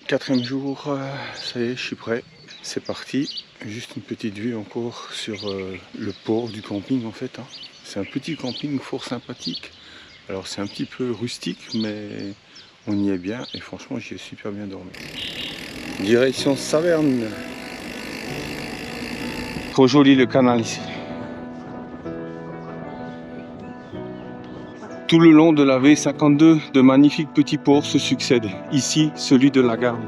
4e jour, ça y est, je suis prêt. C'est parti. Juste une petite vue encore sur le port du camping en fait. C'est un petit camping fort sympathique. Alors c'est un petit peu rustique, mais on y est bien et franchement j'y ai super bien dormi. Direction Saverne. Trop joli le canal ici. Tout le long de la V52, de magnifiques petits ports se succèdent. Ici, celui de la Garde.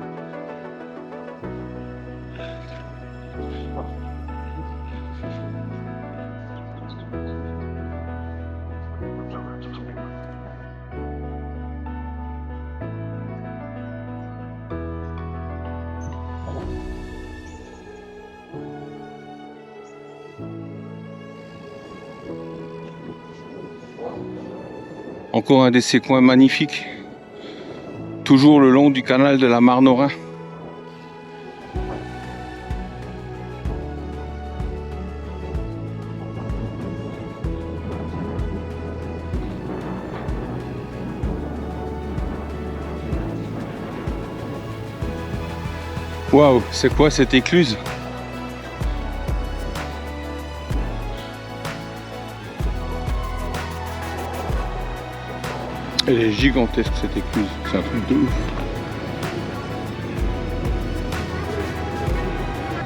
Encore un de ces coins magnifiques, toujours le long du canal de la Marne-au-Rhin. Waouh, c'est quoi cette écluse? Elle est gigantesque cette écluse, c'est un truc de ouf.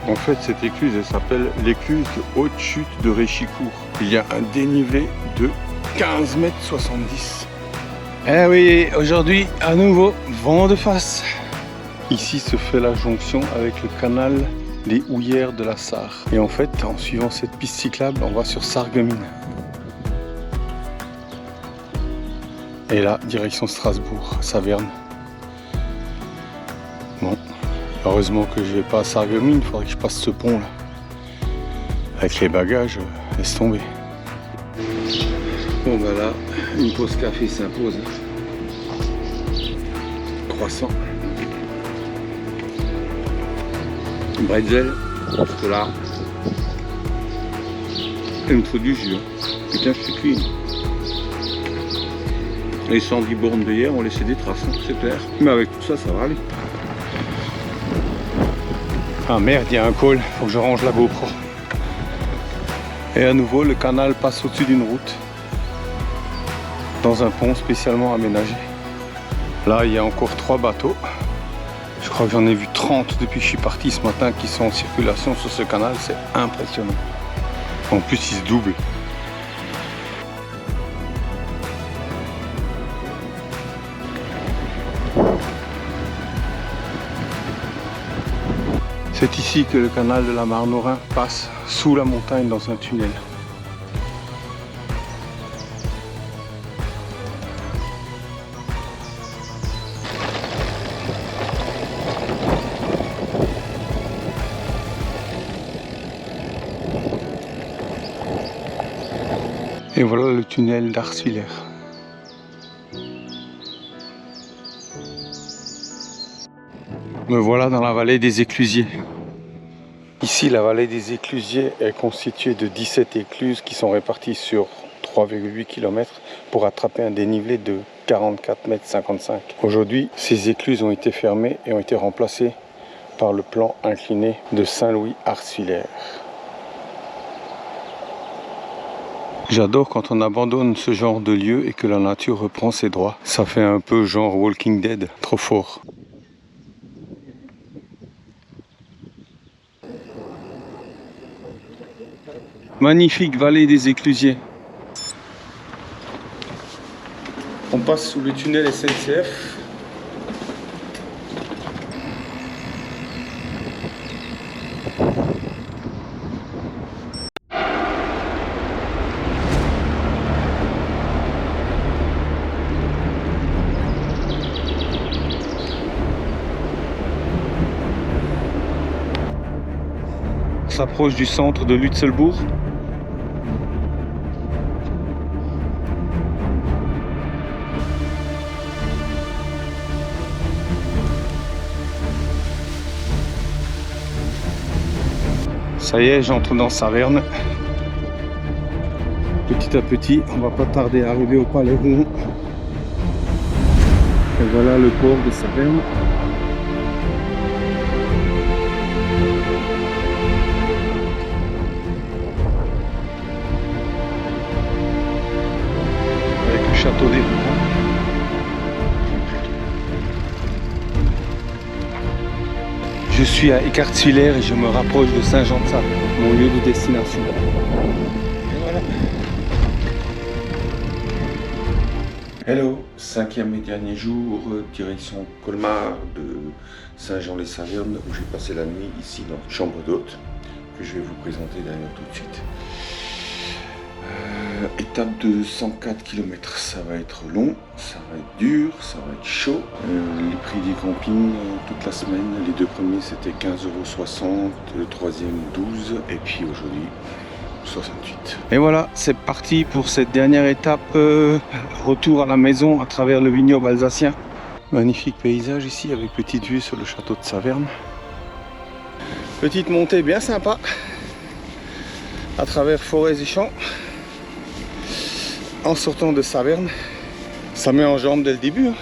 En fait cette écluse elle s'appelle l'écluse de haute chute de Réchicourt. Il y a un dénivelé de 15,70 m. Eh oui, aujourd'hui à nouveau vent de face. Ici se fait la jonction avec le canal des Houillères de la Sarre. Et en fait en suivant cette piste cyclable on va sur Sarreguemines. Et là, direction Strasbourg, Saverne. Bon, heureusement que je vais pas à Sarreguemines, il faudrait que je passe ce pont là. Avec les bagages, laisse tomber. Bon bah là, une pause café s'impose. Croissant. Bretzel, parce que là, il me faut du jus. Putain, je suis cuit. Les 110 bornes de hier ont laissé des traces, c'est clair. Mais avec tout ça, ça va aller. Ah merde, il y a un call, faut que je range la GoPro. Et à nouveau, le canal passe au-dessus d'une route. Dans un pont spécialement aménagé. Là, il y a encore 3 bateaux. Je crois que j'en ai vu 30 depuis que je suis parti ce matin qui sont en circulation sur ce canal. C'est impressionnant. En plus, ils se doublent. C'est ici que le canal de la Marne-au-Rhin passe sous la montagne dans un tunnel. Et voilà le tunnel d'Arswiller. Me voilà dans la vallée des Éclusiers. Ici, la vallée des Éclusiers est constituée de 17 écluses qui sont réparties sur 3,8 km pour attraper un dénivelé de 44,55 m. Aujourd'hui, ces écluses ont été fermées et ont été remplacées par le plan incliné de Saint-Louis-Arswiller. J'adore quand on abandonne ce genre de lieu et que la nature reprend ses droits. Ça fait un peu genre Walking Dead, trop fort. Magnifique vallée des Éclusiers. On passe sous le tunnel SNCF. On s'approche du centre de Lutzelbourg. Ça y est, j'entre dans Saverne. Petit à petit, on va pas tarder à arriver au Palais Rouen. Et voilà le port de Saverne. Je suis à Écarts-Tuilaires et je me rapproche de Saint-Jean-de-Sabre, mon lieu de destination. Et voilà. Hello, 5e et dernier jour, direction Colmar de Saint-Jean-les-Savernes où j'ai passé la nuit ici dans une chambre d'hôte que je vais vous présenter d'ailleurs tout de suite. Étape de 104 km, ça va être long, ça va être dur, ça va être chaud. Les prix des campings toute la semaine, les deux premiers c'était 15,60 €, le troisième 12 € et puis aujourd'hui 68. Et voilà, c'est parti pour cette dernière étape, retour à la maison à travers le vignoble alsacien. Magnifique paysage ici avec petite vue sur le château de Saverne. Petite montée bien sympa à travers forêts et champs. En sortant de Saverne, ça met en jambe dès le début. Hein.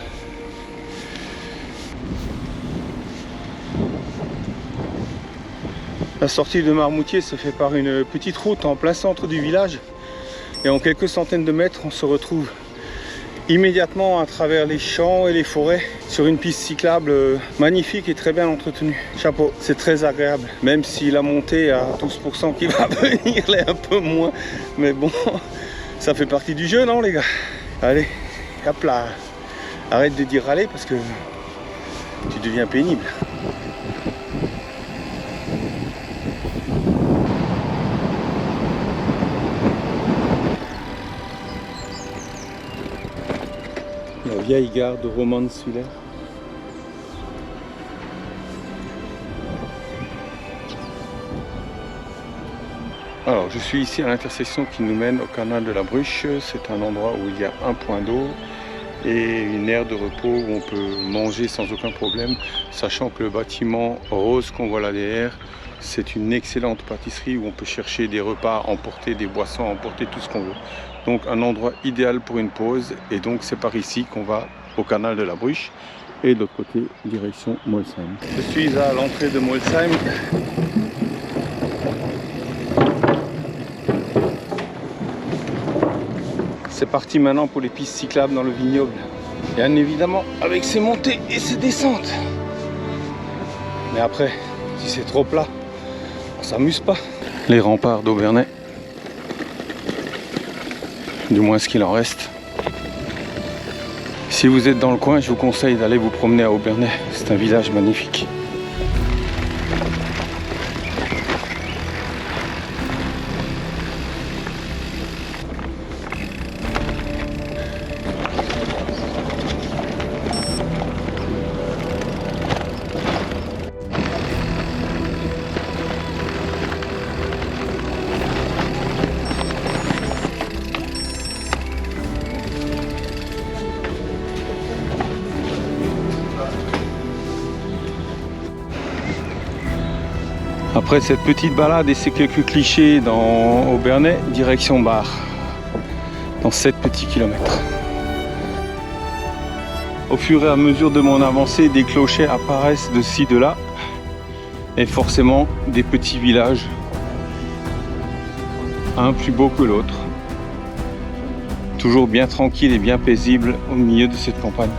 La sortie de Marmoutier se fait par une petite route en plein centre du village. Et en quelques centaines de mètres, on se retrouve immédiatement à travers les champs et les forêts sur une piste cyclable magnifique et très bien entretenue. Chapeau, c'est très agréable. Même si la montée à 12% qui va venir l'est un peu moins. Mais bon... Ça fait partie du jeu, non les gars? Allez, hop là. Arrête de dire allez parce que tu deviens pénible. La vieille gare de Romans-sur-Isère. Alors je suis ici à l'intersection qui nous mène au canal de la Bruche. C'est un endroit où il y a un point d'eau et une aire de repos où on peut manger sans aucun problème, sachant que le bâtiment rose qu'on voit là derrière, c'est une excellente pâtisserie où on peut chercher des repas, emporter des boissons, emporter tout ce qu'on veut. Donc un endroit idéal pour une pause et donc c'est par ici qu'on va au canal de la Bruche et de l'autre côté direction Molsheim. Je suis à l'entrée de Molsheim. C'est parti maintenant pour les pistes cyclables dans le vignoble. Bien évidemment avec ses montées et ses descentes. Mais après, si c'est trop plat, on s'amuse pas. Les remparts d'Aubernais. Du moins ce qu'il en reste. Si vous êtes dans le coin, je vous conseille d'aller vous promener à Aubernais. C'est un village magnifique. Après cette petite balade et ces quelques clichés dans Aubernais, direction Bar, dans 7 petits kilomètres. Au fur et à mesure de mon avancée, des clochers apparaissent de ci, de là, et forcément des petits villages, un plus beau que l'autre. Toujours bien tranquille et bien paisible au milieu de cette campagne.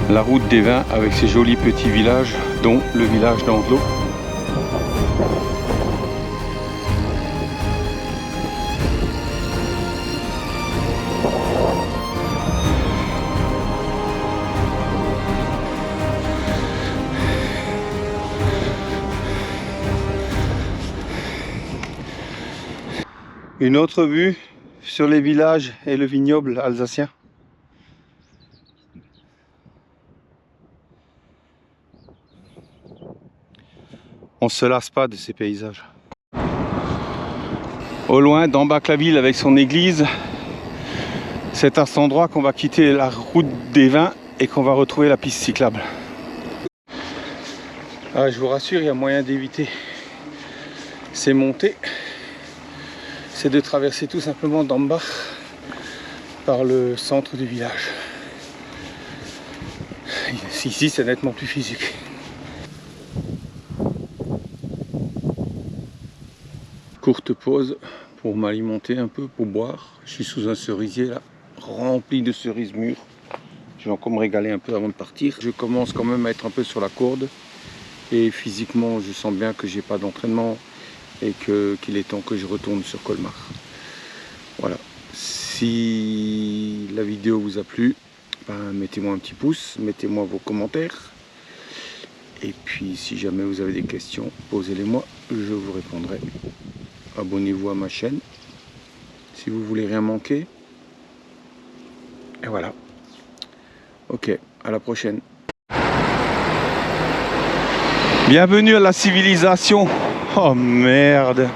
La route des vins avec ses jolis petits villages, dont le village d'Andelot. Une autre vue sur les villages et le vignoble alsacien. On se lasse pas de ces paysages. Au loin, d'en bas la ville avec son église, c'est à cet endroit qu'on va quitter la route des vins et qu'on va retrouver la piste cyclable. Ah, je vous rassure, il y a moyen d'éviter ces montées. C'est de traverser tout simplement d'en bas par le centre du village. Ici, c'est nettement plus physique. Courte pause pour m'alimenter un peu, pour boire. Je suis sous un cerisier là, rempli de cerises mûres. Je vais encore me régaler un peu avant de partir. Je commence quand même à être un peu sur la corde. Et physiquement, je sens bien que j'ai pas d'entraînement et qu'il est temps que je retourne sur Colmar. Voilà. Si la vidéo vous a plu, ben, mettez-moi un petit pouce, mettez-moi vos commentaires. Et puis si jamais vous avez des questions, posez-les-moi, je vous répondrai. Abonnez-vous à ma chaîne si vous voulez rien manquer. Et voilà. Ok, à la prochaine. Bienvenue à la civilisation. Oh merde.